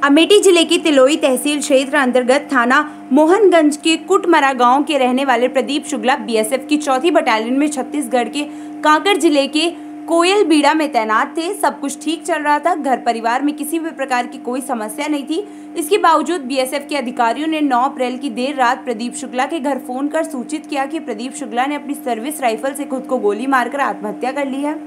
अमेठी जिले के तिलोई तहसील क्षेत्र अंतर्गत थाना मोहनगंज के कुटमरा गांव के रहने वाले प्रदीप शुक्ला बीएसएफ की 4th बटालियन में छत्तीसगढ़ के कांकेर जिले के कोयलबीड़ा में तैनात थे। सब कुछ ठीक चल रहा था, घर परिवार में किसी भी प्रकार की कोई समस्या नहीं थी। इसके बावजूद बीएसएफ के अधिकारियों ने 9 अप्रैल की देर रात प्रदीप शुक्ला के घर फोन कर सूचित किया कि प्रदीप शुक्ला ने अपनी सर्विस राइफल से खुद को गोली मारकर आत्महत्या कर ली है।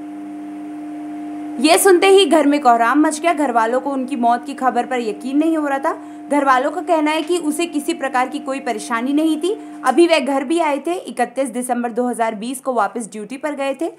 यह सुनते ही घर में कोहराम मच गया। घर वालों को उनकी मौत की खबर पर यकीन नहीं हो रहा था। घर वालों का कहना है कि उसे किसी प्रकार की कोई परेशानी नहीं थी। अभी वह घर भी आए थे। 31 दिसंबर 2020 को वापस ड्यूटी पर गए थे।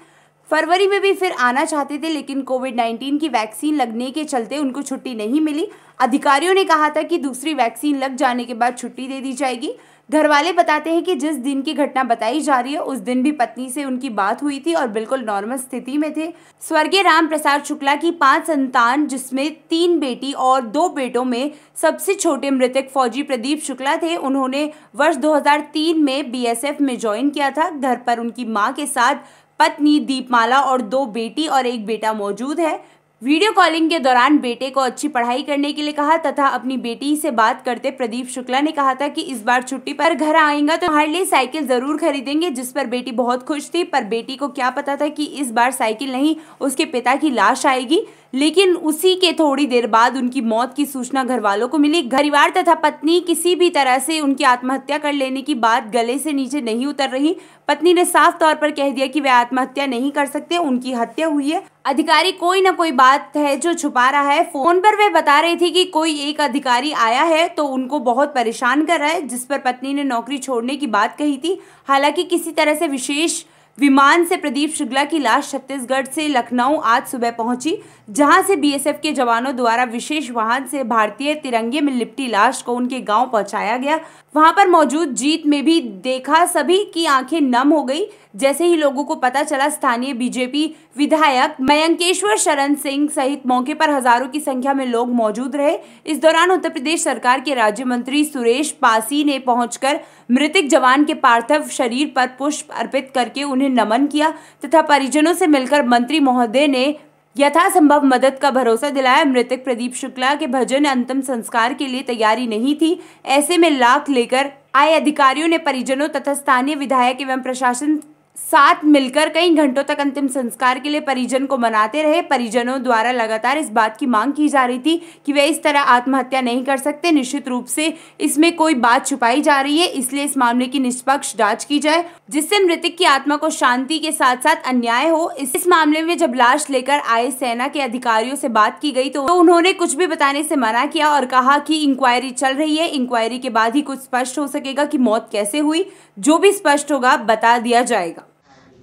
फरवरी में भी फिर आना चाहते थे, लेकिन कोविड-19 की वैक्सीन लगने के चलते उनको छुट्टी नहीं मिली। अधिकारियों ने कहा था कि दूसरी वैक्सीन लग जाने के बाद छुट्टी दे दी जाएगी। घर वाले बताते हैं कि जिस दिन की घटना बताई जा रही है उस दिन भी पत्नी से उनकी बात हुई थी और बिल्कुल नॉर्मल स्थिति में थे। स्वर्गीय राम प्रसाद शुक्ला की 5 संतान, जिसमें 3 बेटी और 2 बेटों में सबसे छोटे मृतक फौजी प्रदीप शुक्ला थे। उन्होंने वर्ष 2003 में बीएसएफ में ज्वाइन किया था। घर पर उनकी मां के साथ पत्नी दीपमाला और 2 बेटी और 1 बेटा मौजूद है। वीडियो कॉलिंग के दौरान बेटे को अच्छी पढ़ाई करने के लिए कहा तथा अपनी बेटी से बात करते प्रदीप शुक्ला ने कहा था कि इस बार छुट्टी पर घर आएगा तो हमारे लिए साइकिल जरूर खरीदेंगे, जिस पर बेटी बहुत खुश थी। पर बेटी को क्या पता था कि इस बार साइकिल नहीं, उसके पिता की लाश आएगी। लेकिन उसी के थोड़ी देर बाद उनकी मौत की सूचना घर वालों को मिली। परिवार तथा पत्नी किसी भी तरह से उनकी आत्महत्या कर लेने की बात गले से नीचे नहीं उतर रही। पत्नी ने साफ तौर पर कह दिया कि वे आत्महत्या नहीं कर सकते, उनकी हत्या हुई है। अधिकारी कोई ना कोई बात है जो छुपा रहा है। फोन पर वे बता रही थी कि कोई एक अधिकारी आया है तो उनको बहुत परेशान कर रहा है, जिस पर पत्नी ने नौकरी छोड़ने की बात कही थी। हालांकि किसी तरह से विशेष विमान से प्रदीप शुक्ला की लाश छत्तीसगढ़ से लखनऊ आज सुबह पहुंची, जहां से बीएसएफ के जवानों द्वारा विशेष वाहन से भारतीय तिरंगे में लिपटी लाश को उनके गांव पहुंचाया गया। वहां पर मौजूद जीत में भी देखा सभी की आंखें नम हो गई। जैसे ही लोगों को पता चला, स्थानीय बीजेपी विधायक मयंकेश्वर शरण सिंह सहित मौके पर हजारों की संख्या में लोग मौजूद रहे। इस दौरान उत्तर प्रदेश सरकार के राज्य मंत्री सुरेश पासी ने पहुंचकर मृतक जवान के पार्थिव शरीर पर पुष्प अर्पित करके उन्हें नमन किया तथा परिजनों से मिलकर मंत्री महोदय ने यथासंभव मदद का भरोसा दिलाया। मृतक प्रदीप शुक्ला के भजन अंतिम संस्कार के लिए तैयारी नहीं थी। ऐसे में लाख लेकर आए अधिकारियों ने परिजनों तथा स्थानीय विधायक एवं प्रशासन साथ मिलकर कई घंटों तक अंतिम संस्कार के लिए परिजन को मनाते रहे। परिजनों द्वारा लगातार इस बात की मांग की जा रही थी कि वे इस तरह आत्महत्या नहीं कर सकते। निश्चित रूप से इसमें कोई बात छुपाई जा रही है, इसलिए इस मामले की निष्पक्ष जांच की जाए, जिससे मृतक की आत्मा को शांति के साथ साथ अन्याय हो। इस मामले में जब लाश लेकर आए सेना के अधिकारियों से बात की गई तो उन्होंने कुछ भी बताने से मना किया और कहा कि इंक्वायरी चल रही है, इंक्वायरी के बाद ही कुछ स्पष्ट हो सकेगा कि मौत कैसे हुई। जो भी स्पष्ट होगा बता दिया जाएगा।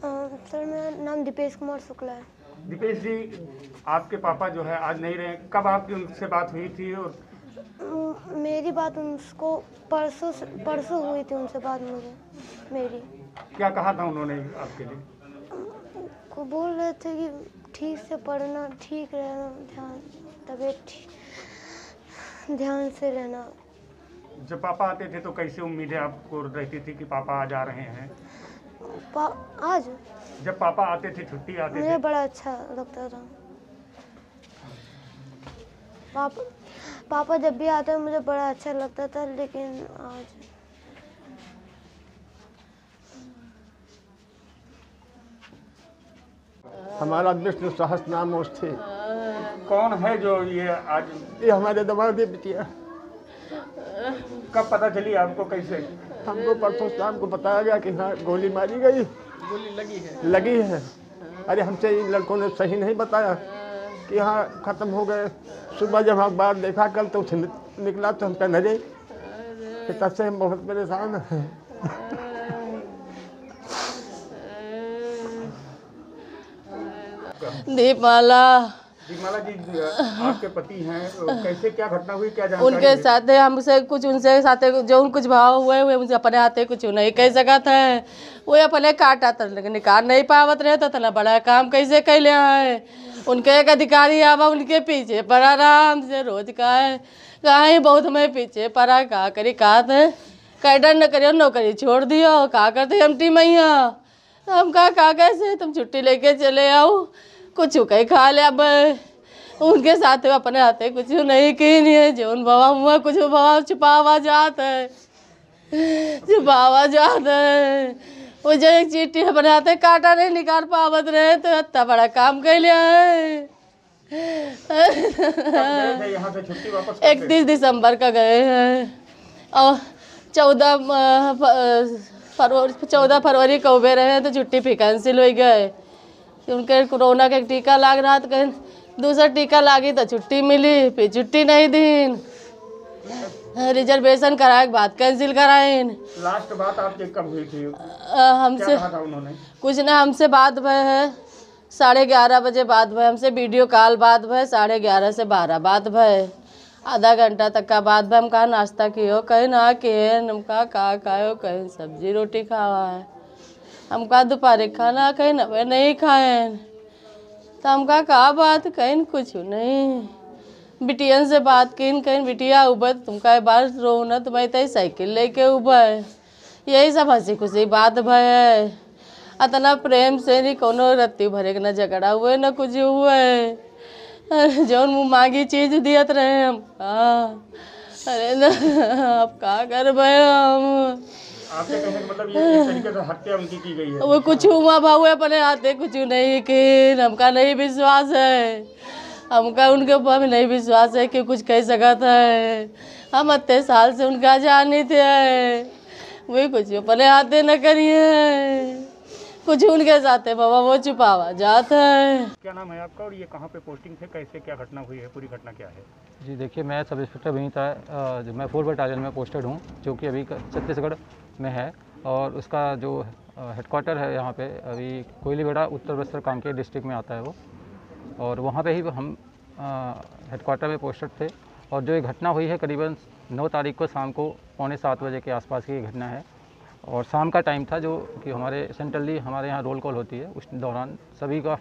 सर, मेरा नाम दीपेश कुमार शुक्ला है। दीपेश जी, आपके पापा जो है आज नहीं रहे, कब आपकी उनसे बात हुई थी? और मेरी बात उनको परसों हुई थी, उनसे बात मेरी। क्या कहा था उन्होंने आपके लिए? को बोल रहे थे कि ठीक से पढ़ना, ठीक रहना, तबीयत ध्यान से रहना। जब पापा आते थे तो कैसे उम्मीदें आपको रहती थी कि पापा आज आ रहे हैं? आज जब पापा आते थे, छुट्टी आते थे, मुझे बड़ा अच्छा लगता था। पापा जब भी आते मुझे बड़ा अच्छा लगता था, लेकिन आज हमारा विष्णु सहस्त्र नाम थे। कौन है जो ये हमारे दमाद बिटिया। कब पता चली आपको? कैसे? हमको परसों शाम को बताया गया कि हाँ गोली मारी गई, गोली लगी है। अरे हमसे इन लड़कों ने सही नहीं बताया कि हाँ ख़त्म हो गए। सुबह जब हम बाहर देखा कल तो निकला तो हम कह नजर, तब से हम बहुत परेशान हैं। दीपमाला जी, आपके पति हैं, कैसे क्या घटना हुई, क्या जानकारी? उनके साथ हमसे कुछ, उनसे साथ जो कुछ भाव हुए हुए मुझे अपने हाथे कुछ नहीं कह सका था। वो अपने काटा था, लेकिन निकाल नहीं पावत रहे तो तना बड़ा काम कैसे कह लिया है। उनके एक अधिकारी आवा, उनके पीछे पड़ा रहा हमसे रोज का है, कहा बहुत हमें पीछे पड़ा, का करी कहा थे कैडर न करियो, नौकरी छोड़ दियो, का करते हम टी मैया। हम कहा कैसे तुम छुट्टी लेके चले आओ, कुछ कहीं खा ले। अब उनके साथ अपने हाथे कुछ नहीं की नहीं है, जो भवा हुआ कुछ भवा छुपावा जाता है, छुपावा जाता है। वो जो एक चीटी अपने हाथे काटा नहीं निकाल पावत रहे तो इतना बड़ा काम कर लिया है। यहाँ से छुट्टी वापस 31 दिसंबर का गए हैं और 14 फरवरी को उबे रहे हैं तो छुट्टी फिर कैंसिल हो गए। उनके कोरोना का टीका लाग रहा था, कहीं दूसरा टीका लागी तो छुट्टी मिली, फिर छुट्टी नहीं दी, रिजर्वेशन कराए के बाद कैंसिल कराए। लास्ट बात आपकी कब हुई थी? हमसे क्या कहा था उन्होंने? कुछ ना, हमसे बात भय है 11:30 बजे बात भय, हमसे वीडियो कॉल बात भय 11:30 से 12 बात भय, आधा घंटा तक का बात भय। हम कहा नाश्ता कियो, कहीं ना किए, हम कहा खाओ, कहीं सब्जी रोटी खावा है, हम कहा दोपहर खाना कहीं न नहीं खाए, तो हम कहा बात, कहीं कुछ नहीं। बिटियन से बात की, कहीं बिटिया उबर तुम कहे बार रो न, तुम्हें तई साइकिल लेके उबर, यही सब हंसी खुशी बात भय। इतना प्रेम से नहीं कोनो रत्ती भरे के न झगड़ा हुए न कुछ हुए, जो मुँह मांगी चीज दियत रहे हम। अरे न अब क्या कर हम। आपके कहने का मतलब ये इस तरीके से हत्या उनकी की गई है? वो कुछ हुआ भाव अपने हाथे कुछ नहीं की, हमका नहीं विश्वास है, हमका उनके ऊपर नहीं विश्वास है कि कुछ कह सकता है। हम इतने साल से उनका जानी थे, वही कुछ अपने हाथे न करिए, कुछ उनके साथ है बाबा वो छुपावा जाता है। क्या नाम है आपका और ये कहाँ पे पोस्टिंग थे, कैसे क्या घटना हुई है, पूरी घटना क्या है? जी देखिए, मैं सब इंस्पेक्टर विनीता, जो मैं 4 बटालियन में पोस्टेड हूँ, जो कि अभी छत्तीसगढ़ में है, और उसका जो हेडक्वार्टर है यहाँ पे अभी कोयलीबेड़ा उत्तर बस्तर कांकेर डिस्ट्रिक्ट में आता है वो, और वहाँ पे ही हम हेडक्वार्टर में पोस्टेड थे। और जो ये घटना हुई है करीबन 9 तारीख को शाम को 6:45 बजे के आसपास की घटना है, और शाम का टाइम था, जो कि हमारे सेंट्रली हमारे यहाँ रोल कॉल होती है, उस दौरान सभी का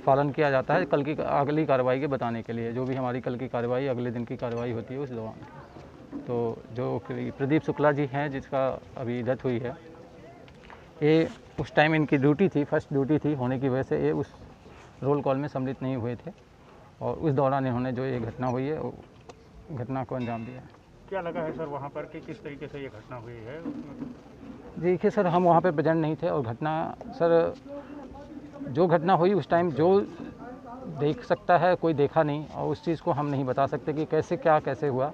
पालन किया जाता है कल की अगली कार्रवाई के बताने के लिए, जो भी हमारी कल की कार्रवाई अगले दिन की कार्रवाई होती है उस दौरान। तो जो प्रदीप शुक्ला जी हैं जिसका अभी डेथ हुई है, ये उस टाइम इनकी ड्यूटी थी, फर्स्ट ड्यूटी थी होने की वजह से ये उस रोल कॉल में सम्मिलित नहीं हुए थे, और उस दौरान इन्होंने जो ये घटना हुई है घटना को अंजाम दिया। क्या लगा है सर वहाँ पर कि किस तरीके से ये घटना हुई है? देखिए सर, हम वहाँ पे प्रेजेंट नहीं थे, और घटना सर जो घटना हुई उस टाइम जो देख सकता है कोई देखा नहीं, और उस चीज़ को हम नहीं बता सकते कि कैसे हुआ।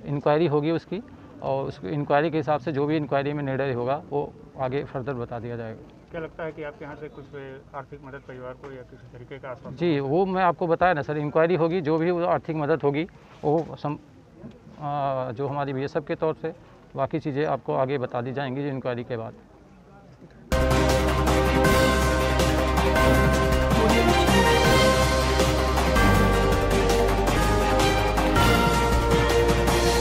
इंक्वायरी होगी उसकी, और उस इंक्वायरी के हिसाब से जो भी इंक्वायरी में निर्णय होगा वो आगे फर्दर बता दिया जाएगा। क्या लगता है कि आपके यहाँ से कुछ आर्थिक मदद परिवार को या किसी तरीके का आश्वासन? जी वो मैं आपको बताया ना सर, इंक्वायरी होगी, जो भी आर्थिक मदद होगी वो जो हमारी BSF के तौर से बाकी चीज़ें आपको आगे बता दी जाएंगी इंक्वायरी के बाद।